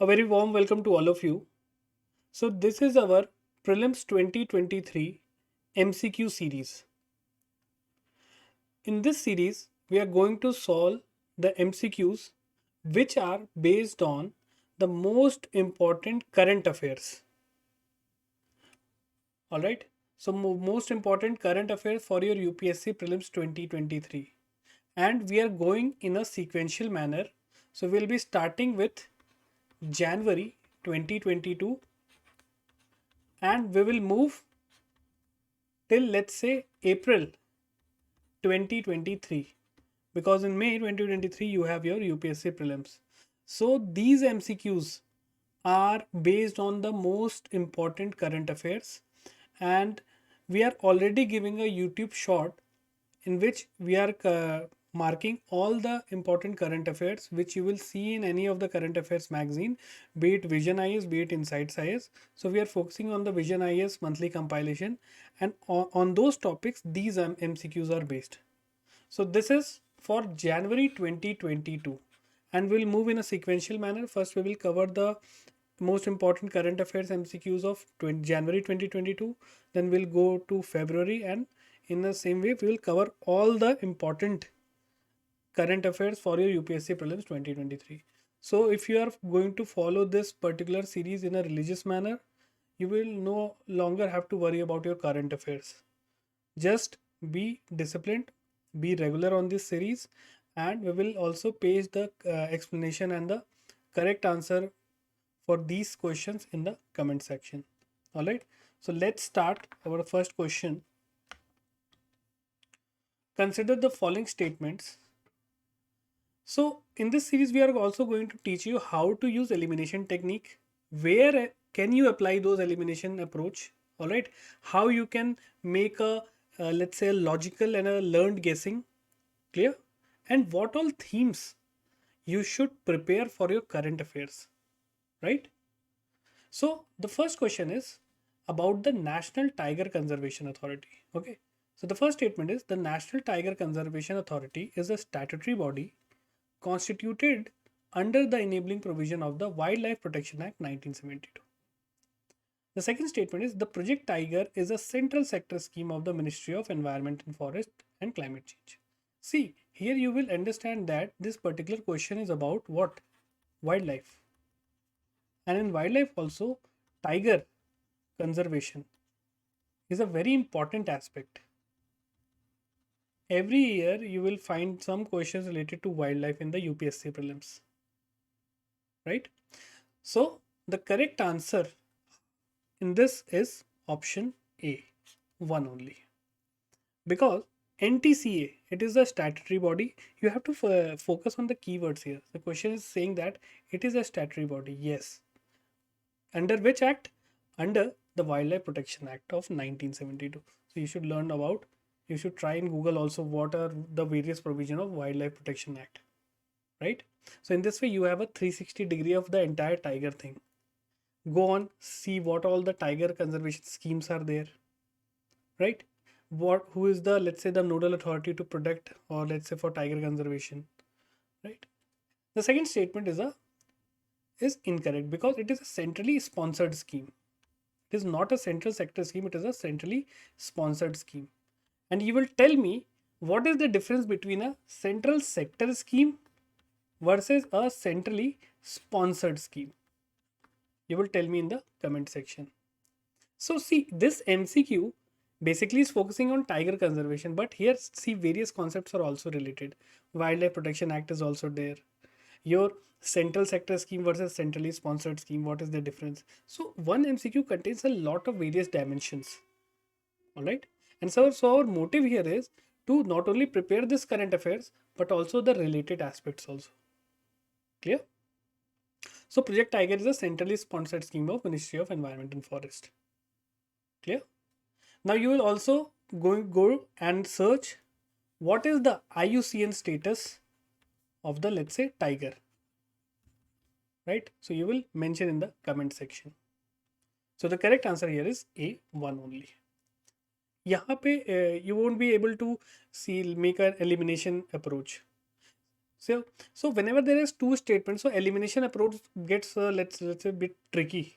A very warm welcome to all of you. So, this is our Prelims 2023 MCQ series. In this series, we are going to solve the MCQs which are based on the most important current affairs. Alright, so most important current affairs for your UPSC Prelims 2023. And we are going in a sequential manner. So, we'll be starting with January 2022 and we will move till let's say April 2023, because in May 2023 you have your UPSC prelims. So these MCQs are based on the most important current affairs, and we are already giving a YouTube short in which we are marking all the important current affairs which you will see in any of the current affairs magazine, be it Vision IS, be it Insights IS. So we are focusing on the Vision IS monthly compilation, and on those topics these MCQs are based. So this is for January 2022, and we'll move in a sequential manner. First we will cover the most important current affairs MCQs of January 2022, then we'll go to February, and in the same way we will cover all the important current affairs for your UPSC prelims 2023. So if you are going to follow this particular series in a religious manner, you will no longer have to worry about your current affairs. Just be disciplined, be regular on this series, and we will also paste the explanation and the correct answer for these questions in the comment section. All right, so let's start our first question. Consider the following statements. So in this series we are also going to teach you how to use elimination technique, where can you apply those elimination approach. All right, how you can make a let's say a logical and a learned guessing. Clear? And what all themes you should prepare for your current affairs, right? So the first question is about the National Tiger Conservation Authority. Okay, so the first statement is the National Tiger Conservation Authority is a statutory body constituted under the enabling provision of the Wildlife Protection Act 1972. The second statement is the Project Tiger is a central sector scheme of the Ministry of Environment and Forest and Climate Change. See, here you will understand that this particular question is about what? Wildlife. And in wildlife also, tiger conservation is a very important aspect. Every year you will find some questions related to wildlife in the UPSC prelims, right? So the correct answer in this is option A, one only, because NTCA, it is a statutory body. You have to focus on the keywords here. The question is saying that it is a statutory body. Yes. Under which act? Under the Wildlife Protection Act of 1972. So you should learn about, you should try in Google also what are the various provision of Wildlife Protection Act, right? So in this way you have a 360-degree of the entire tiger thing. Go on, see what all the tiger conservation schemes are there, right? Who is the, let's say, the nodal authority to protect, or let's say for tiger conservation, right? The second statement is incorrect because it is a centrally sponsored scheme. It is not a central sector scheme, it is a centrally sponsored scheme. And you will tell me what is the difference between a central sector scheme versus a centrally sponsored scheme. You will tell me in the comment section. So see, this MCQ basically is focusing on tiger conservation, but here see various concepts are also related. Wildlife Protection Act is also there. Your central sector scheme versus centrally sponsored scheme, what is the difference? So one MCQ contains a lot of various dimensions. All right, and so our motive here is to not only prepare this current affairs but also the related aspects also. Clear? So Project Tiger is a centrally sponsored scheme of Ministry of Environment and Forest. Clear? Now you will also go and search what is the IUCN status of the, let's say, tiger, right? So you will mention in the comment section. So the correct answer here is A, one only. यहाँ पे you won't be able to see make an elimination approach. So whenever there is two statements, so elimination approach gets let's say a bit tricky,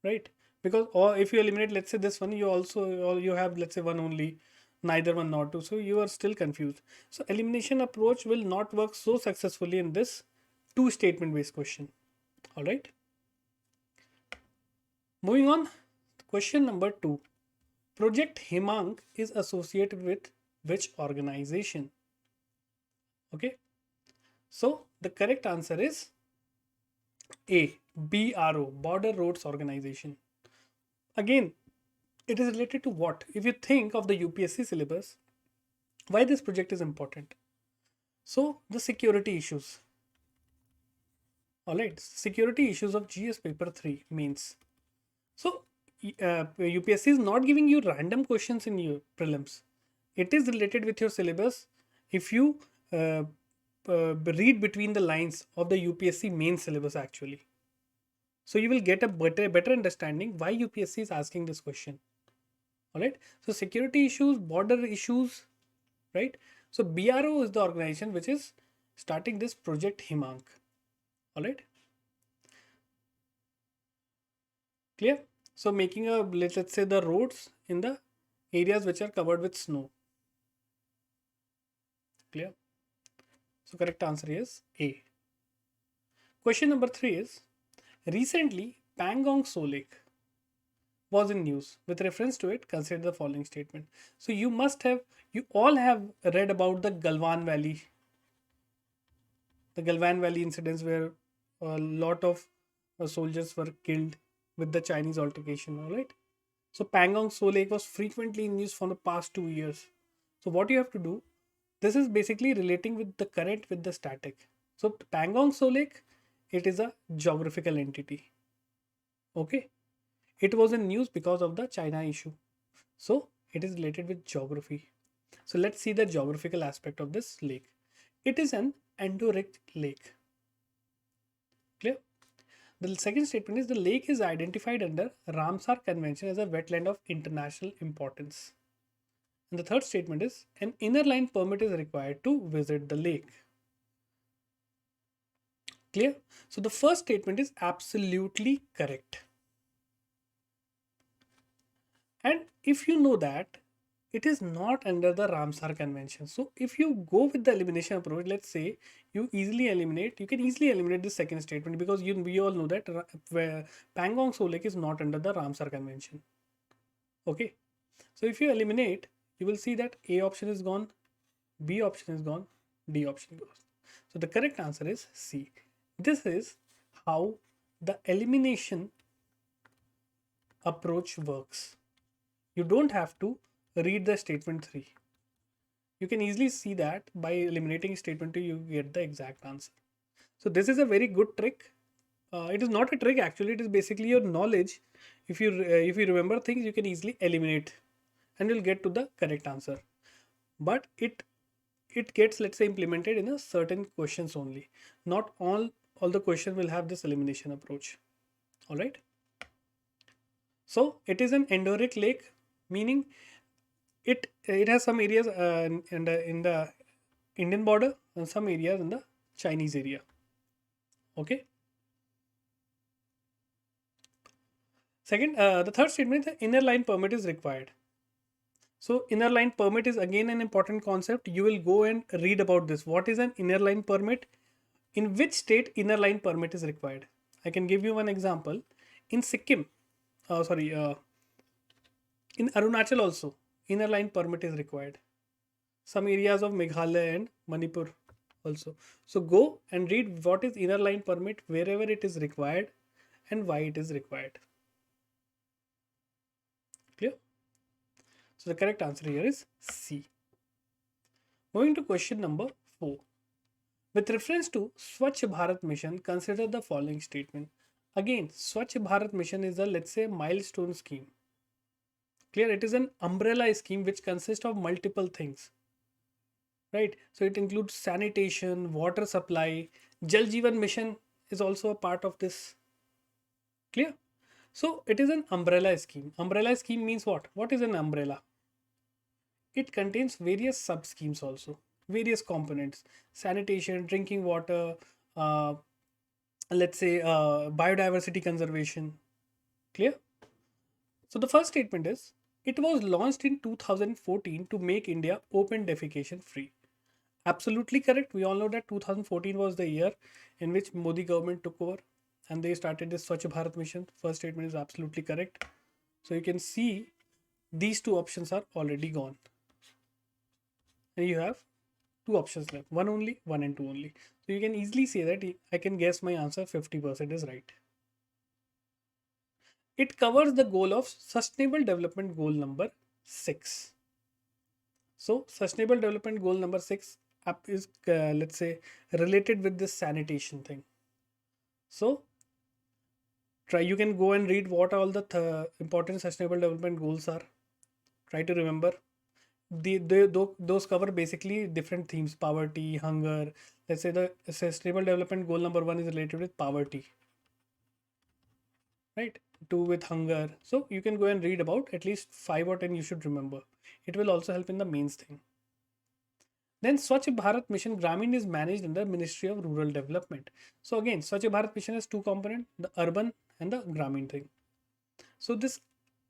right? Because or if you eliminate, let's say this one, you also, or you have, let's say, one only, neither one nor two, so you are still confused. So elimination approach will not work so successfully in this two statement based question. All right. Moving on, question number 2. Project Himang is associated with which organization? Okay. So the correct answer is A, BRO, Border Roads Organization. Again, it is related to what? If you think of the UPSC syllabus, why this project is important? So the security issues. Alright, security issues of GS paper 3 means. So UPSC is not giving you random questions in your prelims. It is related with your syllabus. If you read between the lines of the UPSC main syllabus actually. So you will get a better understanding why UPSC is asking this question. Alright. So security issues, border issues, right? So BRO is the organization which is starting this project Himang. Alright. Clear? So making a, let's say, the roads in the areas which are covered with snow. Clear? So correct answer is A. Question number 3 is, recently Pangong So Lake was in news. With reference to it, consider the following statement. So you all have read about the Galwan Valley. The Galwan Valley incidents where a lot of soldiers were killed with the Chinese altercation, alright? So Pangong So Lake was frequently in news for the past 2 years. So what you have to do, this is basically relating with the current with the static. So Pangong So Lake, it is a geographical entity. Okay. It was in news because of the China issue. So it is related with geography. So let's see the geographical aspect of this lake. It is an endorheic lake. Clear? The second statement is, the lake is identified under Ramsar Convention as a wetland of international importance. And the third statement is, an inner line permit is required to visit the lake. Clear? So the first statement is absolutely correct. And if you know that, it is not under the Ramsar Convention. So if you go with the elimination approach, let's say you can easily eliminate the second statement, because we all know that Pangong So Lake is not under the Ramsar Convention. Okay. So if you eliminate, you will see that A option is gone, B option is gone, D option goes. So the correct answer is C. This is how the elimination approach works. You don't have to read the statement 3. You can easily see that by eliminating statement 2, you get the exact answer. So this is a very good trick. It is not a trick actually. It is basically your knowledge. If you remember things, you can easily eliminate, and you'll get to the correct answer. But it gets, let's say, implemented in a certain questions only. Not all the questions will have this elimination approach. All right. So it is an endorheic lake, meaning it has some areas in the Indian border and some areas in the Chinese area. Okay. Second, the third statement, the inner line permit is required. So inner line permit is again an important concept. You will go and read about this. What is an inner line permit? In which state inner line permit is required? I can give you one example. In Sikkim, in Arunachal also, inner line permit is required. Some areas of Meghalaya and Manipur also. So go and read what is inner line permit, wherever it is required and why it is required. Clear? So the correct answer here is C. Moving to question number 4. With reference to Swachh Bharat Mission, consider the following statement. Again, Swachh Bharat Mission is a, let's say, milestone scheme. Clear? It is an umbrella scheme which consists of multiple things. Right? So it includes sanitation, water supply, Jal Jeevan Mission is also a part of this. Clear? So it is an umbrella scheme. Umbrella scheme means what? What is an umbrella? It contains various sub schemes also. various components: sanitation, drinking water, uh, let's say biodiversity conservation. Clear? So the first statement is, it was launched in 2014 to make India open defecation free. Absolutely correct. We all know that 2014 was the year in which Modi government took over and they started this Swachh Bharat mission. First statement is absolutely correct. So you can see these two options are already gone. And you have two options left. One only, one and two only. So you can easily say that I can guess my answer 50% is right. It covers the goal of Sustainable Development Goal number 6. So Sustainable Development Goal number 6 is let's say related with this sanitation thing. So you can go and read what all the important sustainable development goals are. Try to remember. Those cover basically different themes: poverty, hunger. Let's say the sustainable development goal number 1 is related with poverty, right? 2 with hunger. So you can go and read about at least 5 or 10 you should remember. It will also help in the mains thing. Then Swachh Bharat Mission Gramin is managed under Ministry of Rural Development. So again, Swachh Bharat Mission has two components: the urban and the Gramin thing. So this,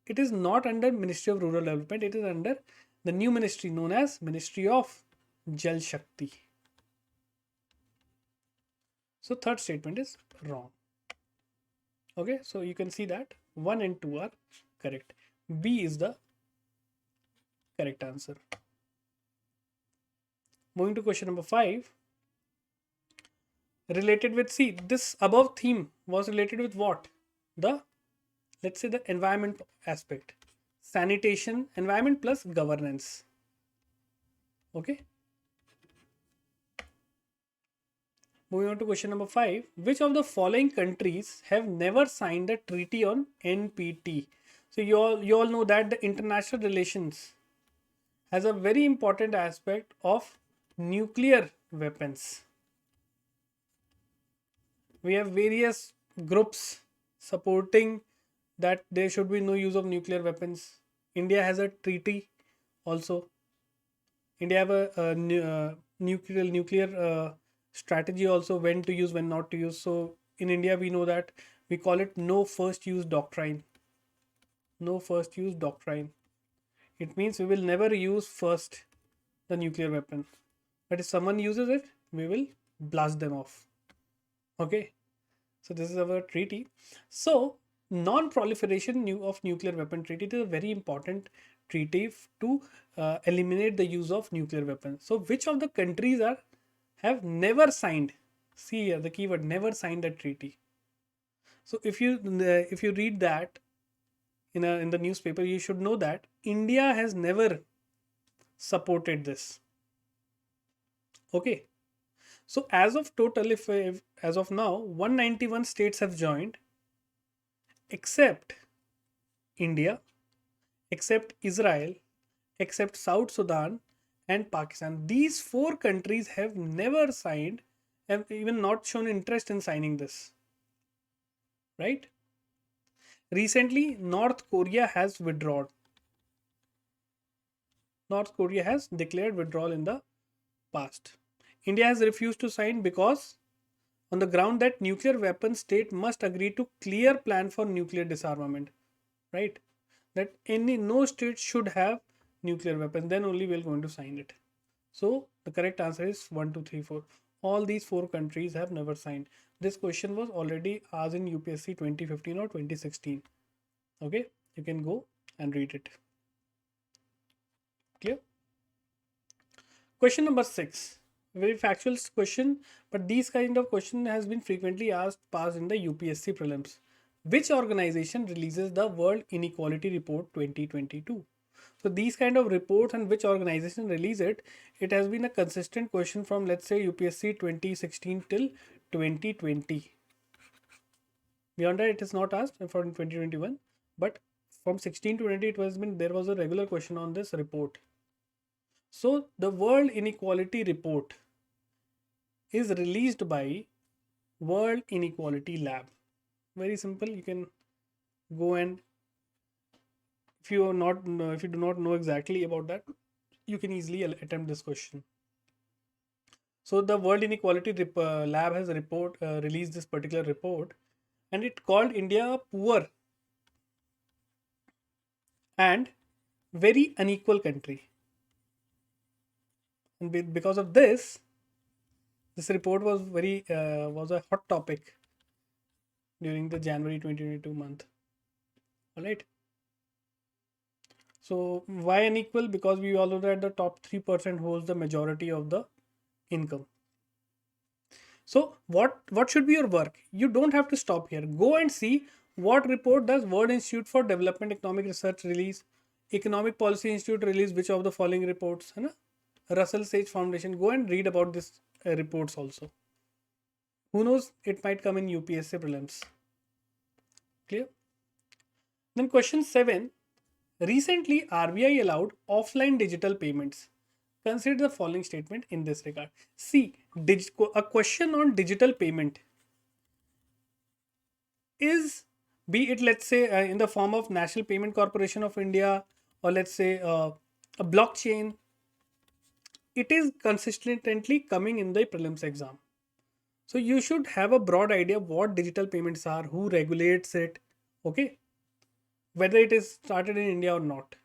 it is not under Ministry of Rural Development, it is under the new ministry known as Ministry of Jal Shakti. So third statement is wrong. Okay, so you can see that 1 and 2 are correct. B is the correct answer. Moving to question number 5. Related with, see, this above theme was related with what? The, let's say, the environment aspect. Sanitation, environment plus governance. Okay. Moving on to question number 5. Which of the following countries have never signed the treaty on NPT? So you all know that the international relations has a very important aspect of nuclear weapons. We have various groups supporting that there should be no use of nuclear weapons. India has a treaty also. India have a nuclear strategy also, when to use, when not to use. So in India we know that we call it no first use doctrine. No first use doctrine. It means we will never use first the nuclear weapon, but if someone uses it, we will blast them off. Okay, so this is our treaty. So non-proliferation of nuclear weapon treaty is a very important treaty to eliminate the use of nuclear weapons. So which of the countries have never signed? See here the keyword, never signed the treaty. So if you read that in the newspaper, you should know that India has never supported this. Okay. So as of total, if as of now, 191 states have joined, except India, except Israel, except South Sudan and Pakistan. These 4 countries have never signed, have even not shown interest in signing this. Right? Recently, North Korea has withdrawn. North Korea has declared withdrawal in the past. India has refused to sign because on the ground that nuclear weapon state must agree to clear plan for nuclear disarmament. Right? That no state should have nuclear weapons, then only we're going to sign it. So the correct answer is 1, 2, 3, 4. All these 4 countries have never signed. This question was already asked in UPSC 2015 or 2016. Okay, you can go and read it. Clear? Question number 6. Very factual question, but these kind of question has been frequently passed in the UPSC Prelims. Which organization releases the World Inequality Report 2022? So these kind of reports and which organization release it, it has been a consistent question from, let's say, UPSC 2016 till 2020. Beyond that, it is not asked for 2021, but from 16 to 20, there was a regular question on this report. So the World Inequality Report is released by World Inequality Lab. Very simple. You can go and if you do not know exactly about that, you can easily attempt this question. So the World Inequality Lab has released this particular report, and it called India a poor and very unequal country. And because of this report was was a hot topic during the January 2022 month. All right. So why unequal? Because we all know that the top 3% holds the majority of the income. So what should be your work? You don't have to stop here. Go and see what report does World Institute for Development Economic Research release, Economic Policy Institute release which of the following reports, है ना? Russell Sage Foundation. Go and read about this reports also. Who knows? It might come in UPSC prelims. Clear? Then question 7. Recently, RBI allowed offline digital payments. Consider the following statement in this regard. See, a question on digital payment is, be it let's say in the form of National Payment Corporation of India, or let's say a blockchain, it is consistently coming in the prelims exam. So you should have a broad idea of what digital payments are, who regulates it, okay, whether it is started in India or not.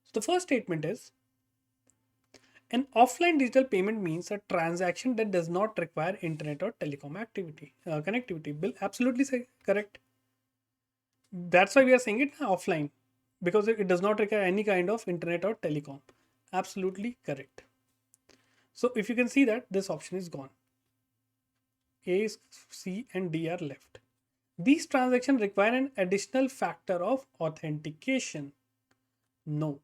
So the first statement is, an offline digital payment means a transaction that does not require internet or telecom connectivity. Bill, absolutely correct. That's why we are saying it offline, because it does not require any kind of internet or telecom. Absolutely correct. So if you can see that this option is gone. A, C and D are left. These transactions require an additional factor of authentication. No.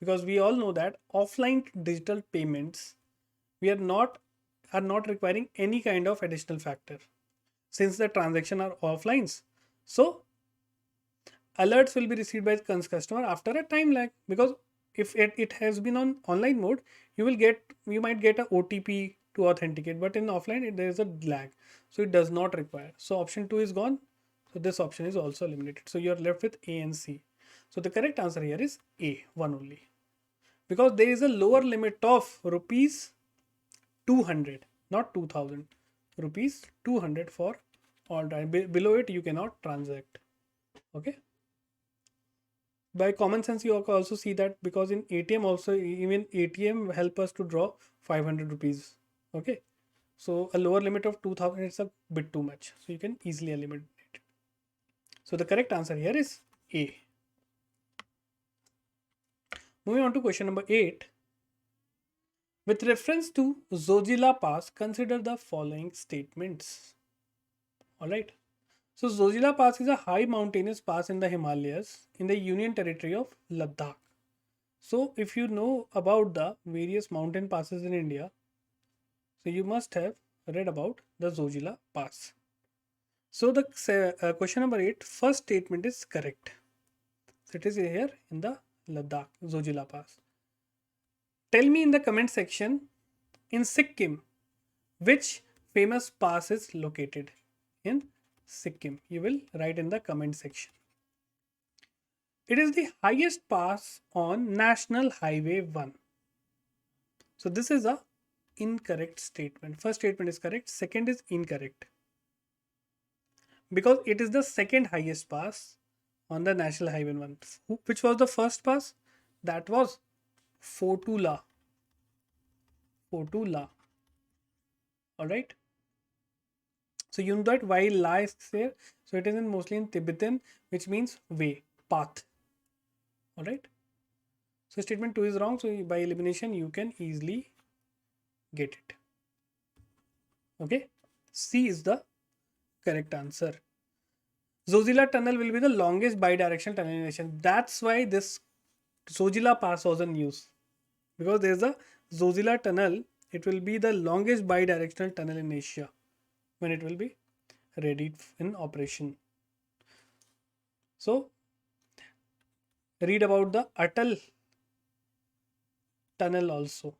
Because we all know that offline digital payments, we are not requiring any kind of additional factor since the transaction are offlines. So alerts will be received by the customer after a time lag, because if it has been on online mode, you might get a OTP to authenticate, but in offline there is a lag, so it does not require. So option 2 is gone. So this option is also eliminated. So you are left with A and C. So the correct answer here is A, one only, because there is a lower limit of rupees 200, not 2000, rupees 200 for all time. Below it you cannot transact. Okay. By common sense you can also see that, because in ATM also, even ATM help us to draw 500 rupees. Okay. So a lower limit of 2000 is a bit too much. So you can easily eliminate it. So the correct answer here is A. Moving on to question number 8. With reference to Zojila Pass, consider the following statements. Alright. So Zojila Pass is a high mountainous pass in the Himalayas in the Union Territory of Ladakh. So if you know about the various mountain passes in India, so you must have read about the Zojila Pass. So the question number 8, first statement is correct. So it is here in the Ladakh, Zojila Pass. Tell me in the comment section, in Sikkim, which famous pass is located in Sikkim? You will write in the comment section. It is the highest pass on National Highway 1. So this is a incorrect statement. First statement is correct, second is incorrect, because it is the second highest pass on the National Highway 1. Which was the first pass? That was Fotula. Fotula. Alright. So you know that why La is there. So it is mostly in Tibetan, which means way, path. Alright. So statement 2 is wrong. So by elimination, you can easily get it. Okay. C is the correct answer. Zojila Tunnel will be the longest bi-directional tunnel in Asia. That's why this Zojila Pass was in use. Because there is a Zojila Tunnel. It will be the longest bi-directional tunnel in Asia when it will be ready in operation. So read about the Atal Tunnel also.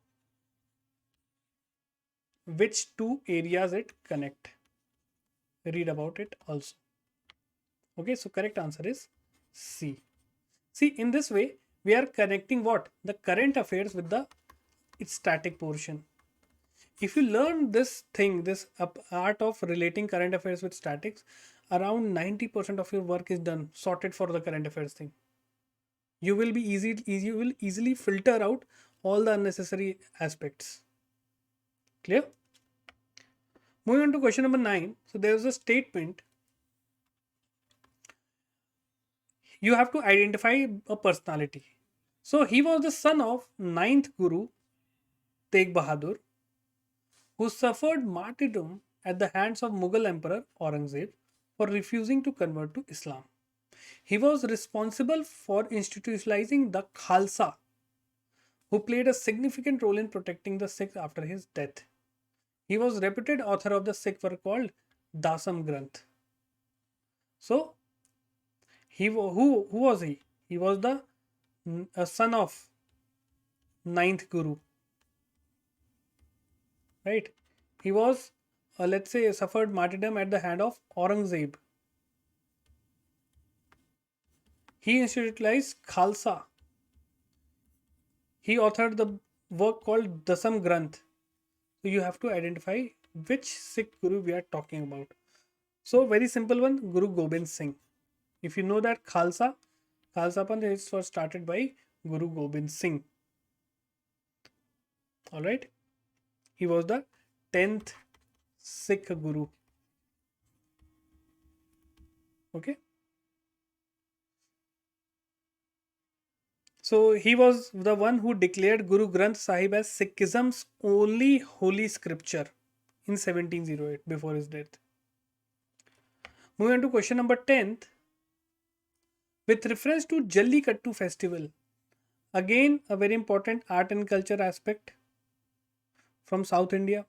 Which two areas it connect? Read about it also. Okay, so correct answer is C. See, in this way, we are connecting what? The current affairs with the its static portion. If you learn this thing, this art of relating current affairs with statics, around 90% of your work is done, sorted for the current affairs thing. You will be you will easily filter out all the unnecessary aspects. Clear? Moving on to question number 9. So there is a statement. You have to identify a personality. So he was the son of ninth Guru Tegh Bahadur, who suffered martyrdom at the hands of Mughal Emperor Aurangzeb for refusing to convert to Islam. He was responsible for institutionalizing the Khalsa, who played a significant role in protecting the Sikhs after his death. He was reputed author of the Sikh work called Dasam Granth. So, who was he? He was the a son of ninth Guru, right? He was, let's say, suffered martyrdom at the hand of Aurangzeb. He institutionalized Khalsa. He authored the work called Dasam Granth. So you have to identify which Sikh Guru we are talking about. So very simple one, Guru Gobind Singh. If you know that Khalsa Panth was started by Guru Gobind Singh. Alright. He was the 10th Sikh Guru. Okay. So he was the one who declared Guru Granth Sahib as Sikhism's only holy scripture in 1708 before his death. Moving on to question number 10th. With reference to Jallikattu festival, again a very important art and culture aspect from South India.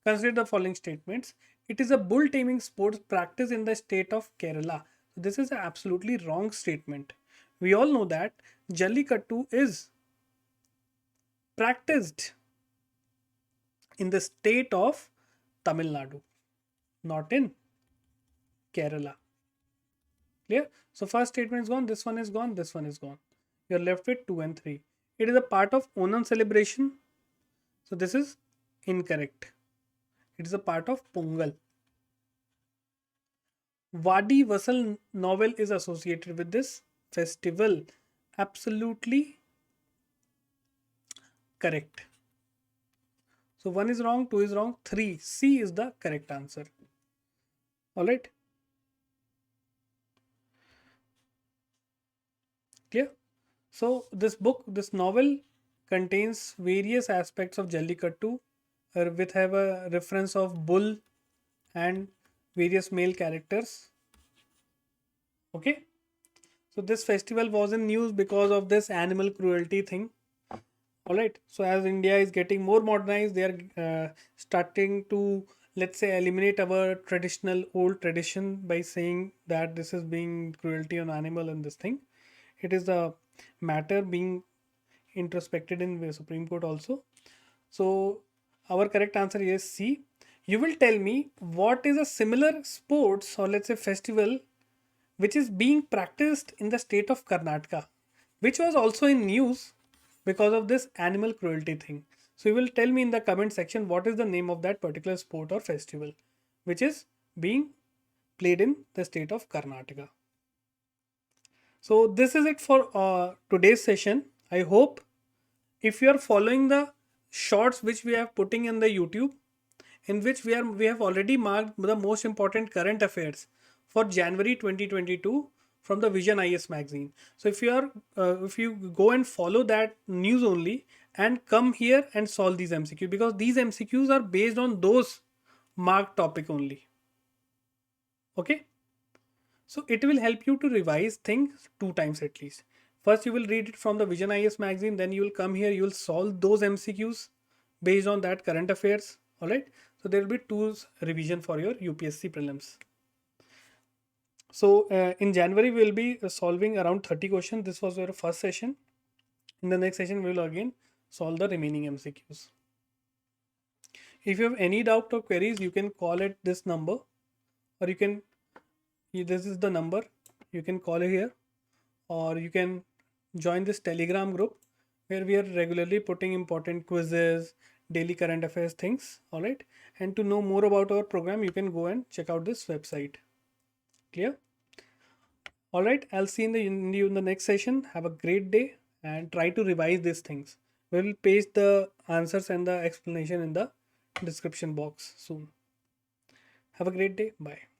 Consider the following statements. It is a bull taming sport practiced in the state of Kerala. This is an absolutely wrong statement. We all know that Jallikattu is practiced in the state of Tamil Nadu, not in Kerala. Clear? So first statement is gone, this one is gone, this one is gone. You're left with 2 and 3. It is a part of Onam celebration. So this is incorrect. It is a part of Pongal. Wadi Wasal novel is associated with this festival. Absolutely correct. So 1 is wrong, 2 is wrong, 3. C is the correct answer. Alright. Clear? So this novel contains various aspects of Jallikattu with have a reference of bull and various male characters. Okay. So this festival was in news because of this animal cruelty thing. Alright. So as India is getting more modernized, they are starting to, let's say, eliminate our traditional old tradition by saying that this is being cruelty on animal and this thing. It is the matter being introspected in the Supreme Court also. So our correct answer is C. You will tell me what is a similar sports or let's say festival which is being practiced in the state of Karnataka, which was also in news because of this animal cruelty thing. So you will tell me in the comment section what is the name of that particular sport or festival which is being played in the state of Karnataka. So this is it for today's session. I hope if you are following the shorts which we are putting in the YouTube, in which we have already marked the most important current affairs for January 2022 from the Vision IS magazine. So if you go and follow that news only and come here and solve these MCQs, because these MCQs are based on those marked topic only. Okay. So it will help you to revise things 2 times at least. First you will read it from the Vision IS magazine, then you will come here, you will solve those MCQs based on that current affairs. Alright. So there will be 2 revision for your UPSC Prelims. So in January we will be solving around 30 questions. This was our first session. In the next session we will again solve the remaining MCQs. If you have any doubt or queries, you can call at this number, or you can, this is the number, you can call here, or you can join this Telegram group where we are regularly putting important quizzes, daily current affairs things. All right. And to know more about our program, you can go and check out this website. Clear? All right. I'll see you in the next session. Have a great day and try to revise these things. We'll paste the answers and the explanation in the description box soon. Have a great day. Bye.